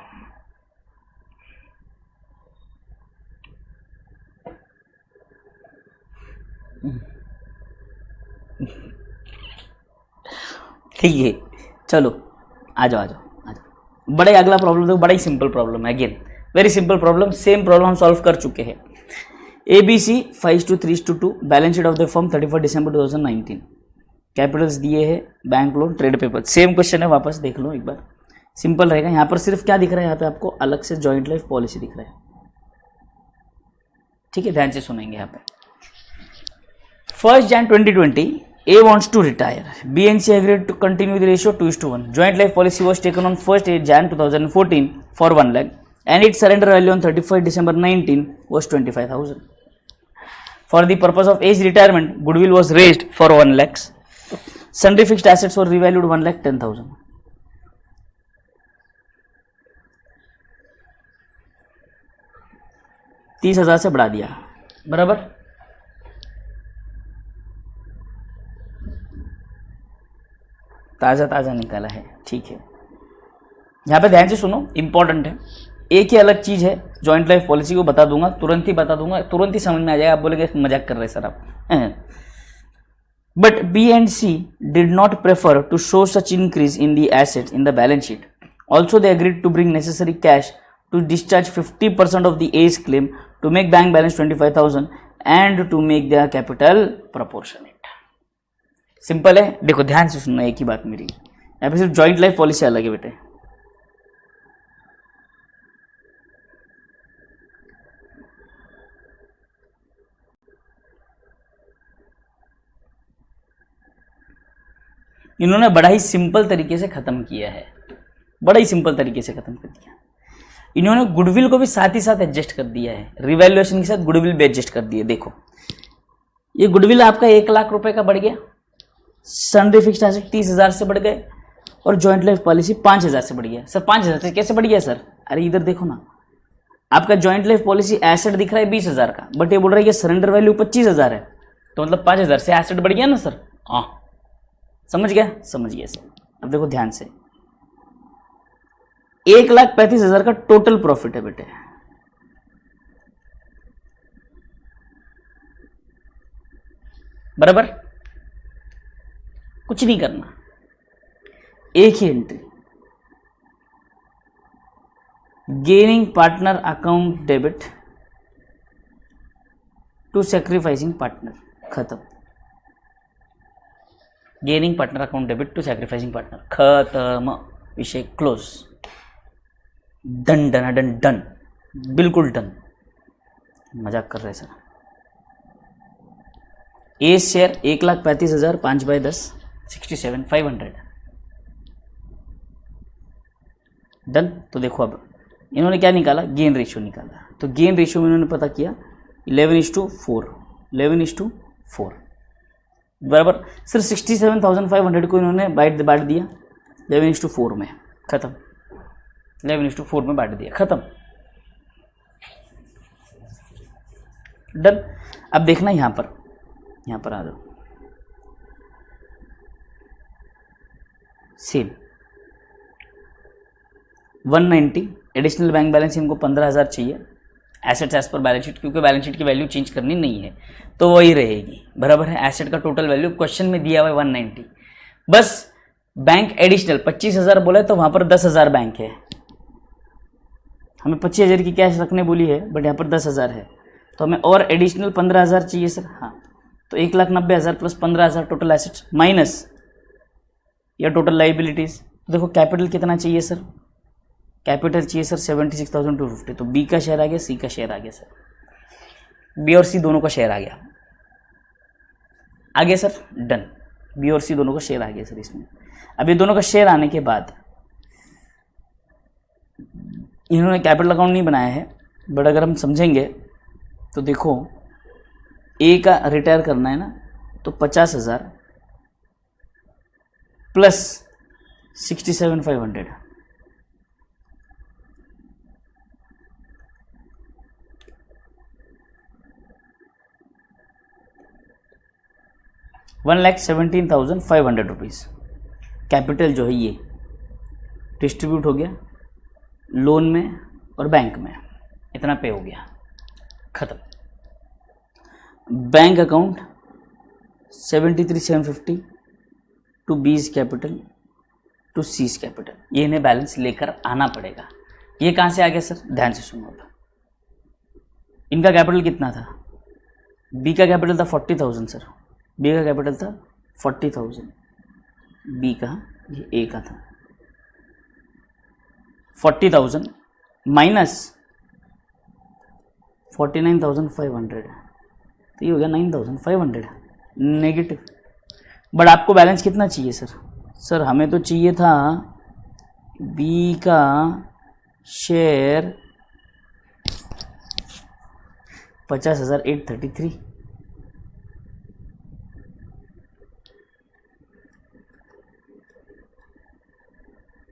ठीक है चलो आ जाओ आ जाओ आ जाओ। बड़े अगला प्रॉब्लम देखो, बड़ा ही सिंपल प्रॉब्लम है, again very simple problem, same problem हम सॉल्व कर चुके हैं। ABC 5:3:2 balance sheet of the firm 31 December 2019, Capitals दिए हैं, bank loan, trade paper, same question है, वापस देख लो एक बार, सिंपल रहेगा। यहाँ पर सिर्फ क्या दिख रहा है, यहाँ पे आपको अलग से जॉइंट लाइफ पॉलिसी दिख रहा है, ठीक है, ध्यान से सुनेंगे। यहाँ पे 1 Jan 2020 A wants to retire, B and C agreed to continue the ratio 2:1, joint life policy was taken on 1st Jan 2014 for 1 lakh and its surrender value on 31st December 19 was 25,000. For the purpose of age retirement, goodwill was raised for 1 lakh. Sundry fixed assets were revalued 1,10,000. $30,000 से बढ़ा दिया, बराबर। ताज़ा ताज़ा निकाला है, ठीक है। यहाँ पे ध्यान से सुनो, इंपॉर्टेंट है, एक ही अलग चीज़ है, जॉइंट लाइफ पॉलिसी को बता दूंगा, तुरंत ही बता दूंगा, तुरंत ही समझ में आ जाएगा। आप बोलेंगे मजाक कर रहे सर आप। But B and C did not prefer to show such increase in the assets in the balance sheet, also they agreed to bring necessary cash to discharge 50% of the age claim to make bank balance 25,000 and to make the capital proportionate. Simple है, देखो ध्यान से सुनना एक ही बात मेरी, यहाँ पे सिर्फ जॉइंट लाइफ पॉलिसी अलग है बेटे। इन्होंने बड़ा ही सिंपल तरीके से खत्म किया है, बड़ा ही सिंपल तरीके से खत्म कर दिया। इन्होंने गुडविल को भी साथ ही साथ एडजस्ट कर दिया है, रिवैल्यूएशन के साथ गुडविल भी एडजस्ट कर दिया। देखो ये गुडविल आपका 1 लाख रुपए का बढ़ गया, सन्ड्री फिक्स्ड एसेट 30,000 से बढ़ गए, और जॉइंट लाइफ पॉलिसी 5,000 से बढ़ गया। सर 5,000 से कैसे बढ़ गया सर? अरे इधर देखो ना, आपका जॉइंट लाइफ पॉलिसी एसेट दिख रहा है 20,000 का, बट ये बोल रहा है कि सरेंडर वैल्यू 25,000 है, तो मतलब 5,000 से एसेट बढ़ गया ना सर। हाँ समझ गया, समझ गया सर। अब देखो ध्यान से, 1,35,000 का टोटल प्रॉफिट है बेटे, बराबर, कुछ नहीं करना, एक ही entry, gaining partner account debit to sacrificing partner, खत्म। Gaining partner account debit to sacrificing partner, खत्म, विषय close, done done done done, बिल्कुल डन। मजाक कर रहे सर। ए शेयर 1,35,000, 5/10 67,500, डन। तो देखो अब इन्होंने क्या निकाला, गेन रेशियो निकाला, तो गेन रेशियो में इन्होंने पता किया 11:4, 11:4, बराबर। सिर्फ 67,500 को इन्होंने बांट दिया 11:4 में, खत्म, 11:4 में बांट दिया, खत्म, डन। अब देखना यहाँ पर आ जाओ, सेम 190 एडिशनल बैंक बैलेंस इनको 15,000 चाहिए, assets as per balance sheet, क्योंकि बैलेंस शीट की वैल्यू चेंज करनी नहीं है तो वही रहेगी, बराबर है। एसेट का टोटल वैल्यू क्वेश्चन में दिया हुआ है 190, बस बैंक एडिशनल 25,000 बोला है तो वहां पर 10,000 बैंक है, हमें 25,000 की कैश रखने बोली है बट यहाँ पर 10,000 है, तो हमें और एडिशनल 15,000 चाहिए सर। हाँ, तो 1,90,000 प्लस 15,000 टोटल एसेट्स माइनस या टोटल लाइबिलिटीज। देखो कैपिटल कितना चाहिए सर, कैपिटल चाहिए सर 76,250, तो बी का शेयर आ गया, सी का शेयर आ गया सर, बी और सी दोनों का शेयर आ गया, सर डन, बी और सी दोनों का शेयर आ गया सर इसमें। अब ये दोनों का शेयर आने के बाद इन्होंने कैपिटल अकाउंट नहीं बनाया है, बट अगर हम समझेंगे तो देखो ए का रिटायर करना है ना, तो 50,000 प्लस 67,500, ₹1,17,500 कैपिटल जो है ये डिस्ट्रीब्यूट हो गया लोन में और बैंक में, इतना पे हो गया, खत्म। Bank account 73,750 to B's capital to C's capital, ये इन्हें बैलेंस लेकर आना पड़ेगा। ये कहाँ से आ गया सर, ध्यान से सुनो। इनका कैपिटल कितना था, बी का कैपिटल था 40,000 सर, बी का कैपिटल था 40,000, बी का ये ए का था 40,000 माइनस 49,500, तो ये हो गया 9,500 नेगेटिव। बट आपको बैलेंस कितना चाहिए सर, सर हमें तो चाहिए था बी का शेयर 50,833,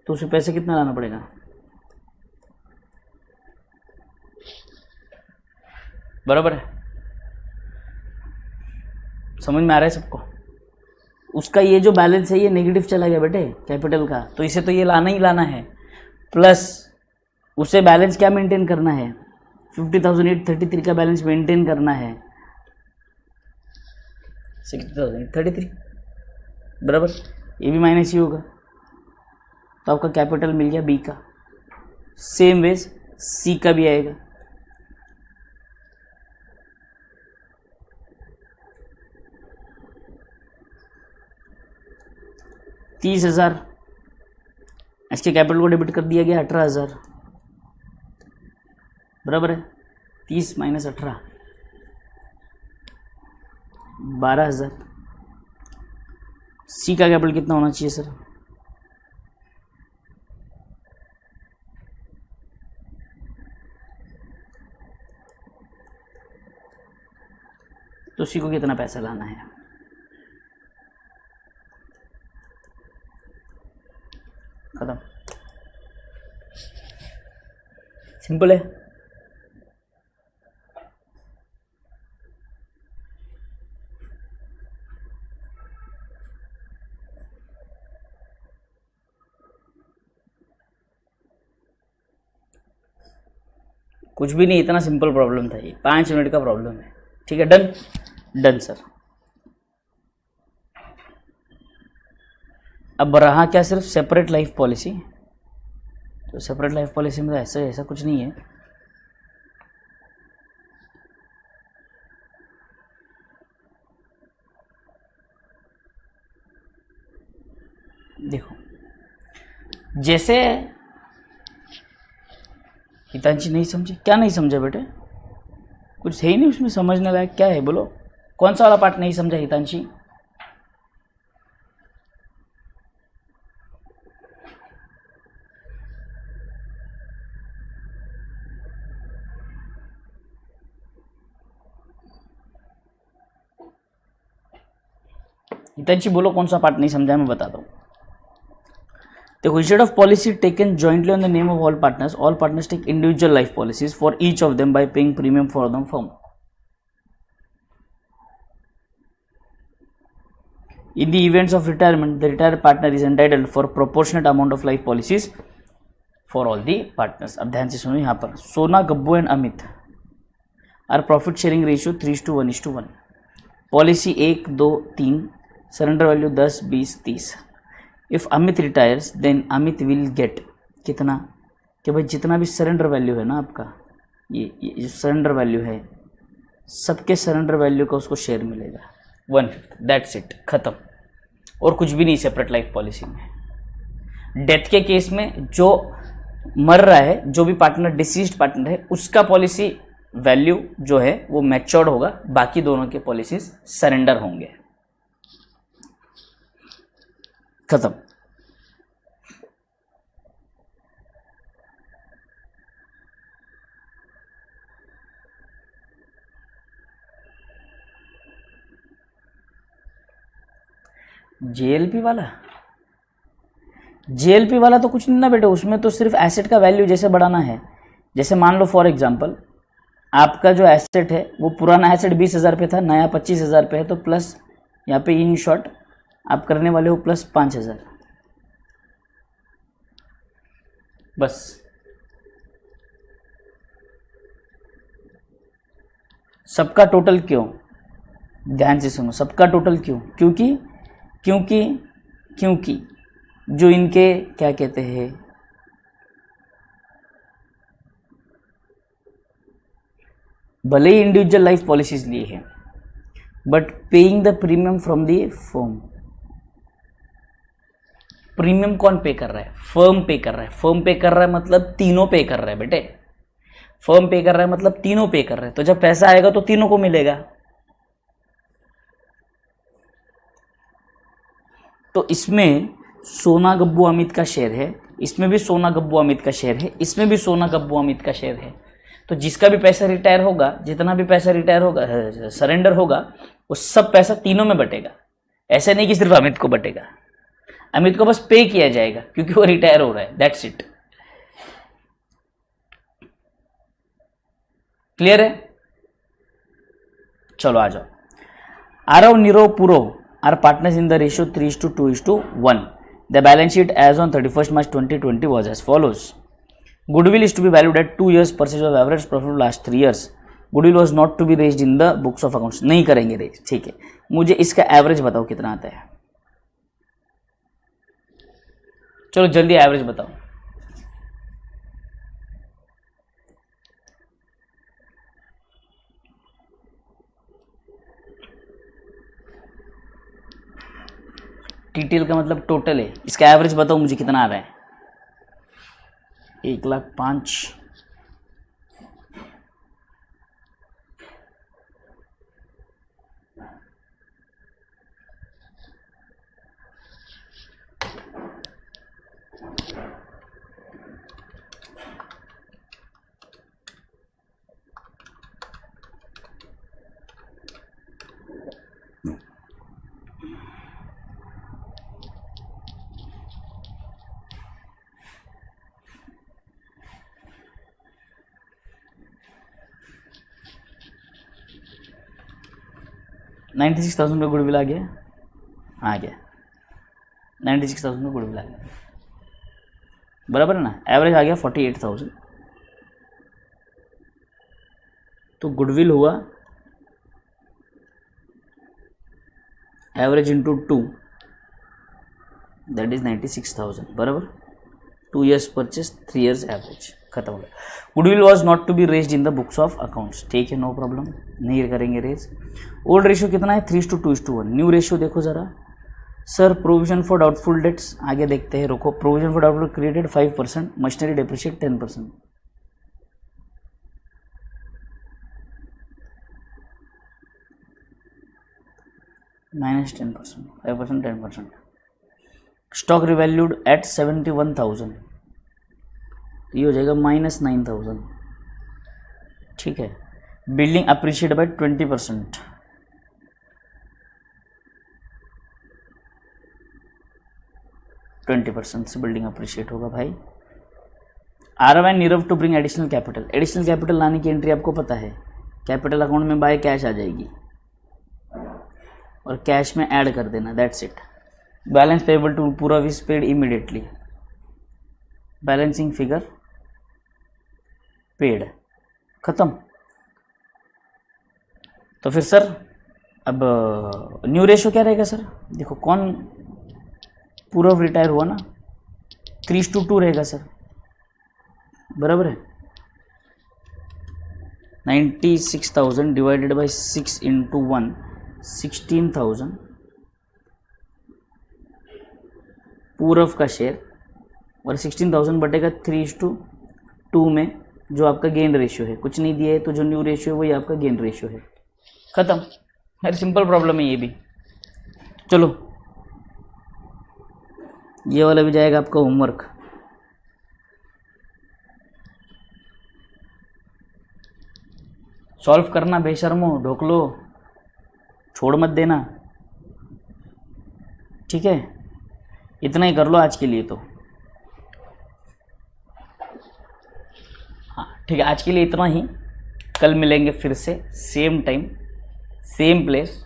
तो उसे पैसे कितना लाना पड़ेगा, बराबर है, समझ में आ रहा है सबको। उसका ये जो बैलेंस है ये नेगेटिव चला गया बेटे कैपिटल का, तो इसे तो ये लाना ही लाना है, प्लस उसे बैलेंस क्या मेंटेन करना है, 50,833 का बैलेंस मेंटेन करना है, 60,833 बराबर, ये भी माइनस ही होगा, तो आपका कैपिटल मिल गया बी का। सेम वेज सी का भी आएगा, $30,000 इसके कैपिटल को डेबिट कर दिया गया 18,000, बराबर है, 30 माइनस 18 12,000। सी का कैपिटल कितना होना चाहिए सर, तो सी को कितना पैसा लाना है, खत्म, सिंपल है। कुछ भी नहीं, इतना सिंपल प्रॉब्लम था ये, 5 मिनट का प्रॉब्लम है, ठीक है, डन डन सर। अब रहा क्या, सिर्फ सेपरेट लाइफ पॉलिसी, तो सेपरेट लाइफ पॉलिसी में तो ऐसा कुछ नहीं है, देखो जैसे हितांशी नहीं समझे, क्या नहीं समझा बेटे, कुछ है ही नहीं उसमें समझने लायक, क्या है बोलो, कौन सा वाला पार्ट नहीं समझा हितांशी, हितांशी बोलो कौन सा पार्ट नहीं समझा, मैं बताता हूँ। देखो, instead of policy taken jointly on the name of all partners take individual life policies for each of them by paying premium for the firm. In the events of retirement, the retired partner is entitled for proportionate amount of life policies for all the partners. अब ध्यान से सुनो, यहाँ पर Sona, Gabbu and Amit are profit sharing ratio 3:1:1। Policy 1, 2, 3, surrender value 10, 20, 30। If Amit retires then Amit will get कितना, कि भाई जितना भी सरेंडर वैल्यू है ना आपका, ये जो सरेंडर वैल्यू है, सबके सरेंडर वैल्यू का उसको शेयर मिलेगा 1/5। दैट्स इट, खत्म। और कुछ भी नहीं सेपरेट लाइफ पॉलिसी में। डेथ के केस में जो मर रहा है, जो भी पार्टनर डिसीज्ड पार्टनर है, उसका पॉलिसी वैल्यू जो है वो मैच्योर्ड होगा, बाकी दोनों के पॉलिसीज सरेंडर होंगे। खत्म। जेएलपी वाला तो कुछ नहीं ना बेटे, उसमें तो सिर्फ एसेट का वैल्यू जैसे बढ़ाना है। जैसे मान लो फॉर एग्जांपल आपका जो एसेट है वो पुराना एसेट 20,000 पे था, नया 25,000 पे है, तो प्लस यहाँ पे इन शॉर्ट आप करने वाले हो प्लस 5,000, बस। सबका टोटल क्यों, ध्यान से सुनो, सबका टोटल क्यों, क्योंकि जो इनके क्या कहते हैं, भले ही इंडिविजुअल लाइफ पॉलिसीज लिए हैं, but paying the premium from the firm. Premium कौन पे कर रहा है? फर्म पे कर रहा है। फर्म पे कर रहा है मतलब तीनों पे कर रहा है बेटे। फर्म पे कर रहा है मतलब तीनों पे कर रहे हैं, तो जब पैसा आएगा तो तीनों को मिलेगा। तो इसमें सोना, गब्बू, अमित का शेयर है, इसमें भी सोना, गब्बू, अमित का शेयर है, इसमें भी सोना, गब्बू, अमित का शेयर है। तो जिसका भी पैसा रिटायर होगा, जितना भी पैसा रिटायर होगा, सरेंडर होगा, वो सब पैसा तीनों में बटेगा। ऐसे नहीं कि सिर्फ अमित को बटेगा, अमित को बस पे किया जाएगा क्योंकि वो रिटायर हो रहा है, दैट्स इट। क्लियर है? चलो आ जाओ। Aarav, Nirav, Purav are partners in the ratio 3:2:1। The balance sheet as on 31st March 2020 was as follows. Goodwill is to be valued at 2 years purchase of average profit of last 3 years. Goodwill was not to be raised in the books of accounts. नहीं करेंगे raise, ठीक है। मुझे इसका average बताओ कितना आता है। चलो जल्दी एवरेज बताओ। टीटीएल का मतलब टोटल है, इसका एवरेज बताओ मुझे कितना आ रहा है। 1,05,000। $96,000 का गुडविल आ गया, 96,000 का गुडविल आ गया, बराबर है ना। एवरेज आ गया 48,000। तो गुडविल हुआ एवरेज इंटू 2, दैट इज 96,000, बराबर। 2 years परचेस, 3 years एवरेज, खत्म हो गया। Goodwill was not to be raised in the books of accounts, ठीक है, नो प्रॉब्लम, नहीं करेंगे रेज। ओल्ड रेशियो कितना है? 3:2:1। न्यू रेशियो देखो जरा sir. Provision for doubtful debts, आगे देखते हैं, रुको। Provision for doubtful created 5%, machinery depreciate 10%। -10%, 5%, 10%। Stock revalued at 71,000, तो ये हो जाएगा -9,000, ठीक है। बिल्डिंग अप्रिशिएट बाय 20%, से बिल्डिंग अप्रिशिएट होगा भाई। Aarav and Nirav to bring additional capital. Additional capital लाने की एंट्री आपको पता है, कैपिटल अकाउंट में बाय कैश आ जाएगी और कैश में ऐड कर देना, that's it. Balance payable to Purav is paid immediately. Balancing figure paid, खत्म। तो फिर सर अब न्यू रेशियो क्या रहेगा सर? देखो कौन पूर्व रिटायर हुआ ना, 3:2 रहेगा सर, बराबर है। 96,000 डिवाइडेड बाई 6 इंटू 1, 16,000 पूर्व का शेयर, और 16,000 बटेगा 3:2 में जो आपका गेन रेशियो है। कुछ नहीं दिया है तो जो न्यू रेशियो है वही आपका गेन रेशियो है, खत्म। वेरी सिंपल प्रॉब्लम है ये भी। चलो ये वाला भी जाएगा आपका होमवर्क। सॉल्व करना बेशर्मो, ढोकलो, छोड़ मत देना, ठीक है। इतना ही कर लो आज के लिए तो। हाँ ठीक है, आज के लिए इतना ही। कल मिलेंगे फिर से सेम टाइम सेम प्लेस।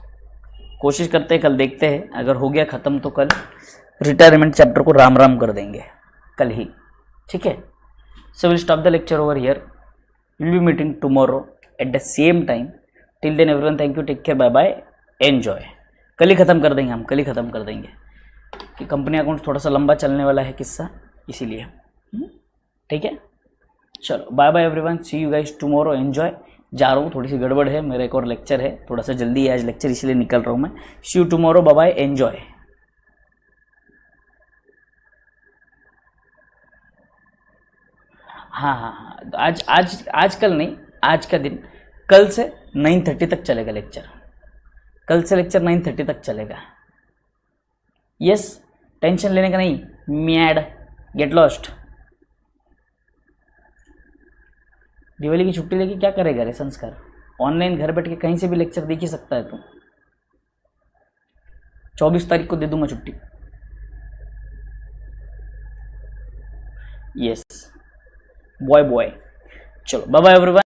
कोशिश करते हैं कल, देखते हैं अगर हो गया ख़त्म तो कल रिटायरमेंट चैप्टर को राम राम कर देंगे कल ही, ठीक है। So will stop the lecture over here, will be meeting tomorrow at the same time. Till then everyone thank you, take care, bye bye, enjoy. कल ही ख़त्म कर देंगे हम, कल ही ख़त्म कर देंगे कि कंपनी अकाउंट थोड़ा सा लंबा चलने वाला है किस्सा, इसीलिए। ठीक है, चलो bye bye everyone, see you guys tomorrow, enjoy. जा रहा हूँ, थोड़ी सी गड़बड़ है, मेरा एक और लेक्चर है, थोड़ा सा जल्दी है आज लेक्चर, इसलिए निकल रहा हूँ मैं। See you tomorrow, bye bye, enjoy. हाँ हाँ हाँ, आज आज आज कल नहीं, आज का दिन, कल से 9:30 तक चलेगा लेक्चर, कल से लेक्चर 9:30 तक चलेगा। यस, टेंशन लेने का नहीं, मैड, गेट लॉस्ट। दिवाली की छुट्टी लेके क्या करेगा रे संस्कार? ऑनलाइन घर बैठ के कहीं से भी लेक्चर देख ही सकता है तू। 24 तारीख को दे दूंगा छुट्टी। यस बॉय बॉय, चलो बाय बाय एवरीवन।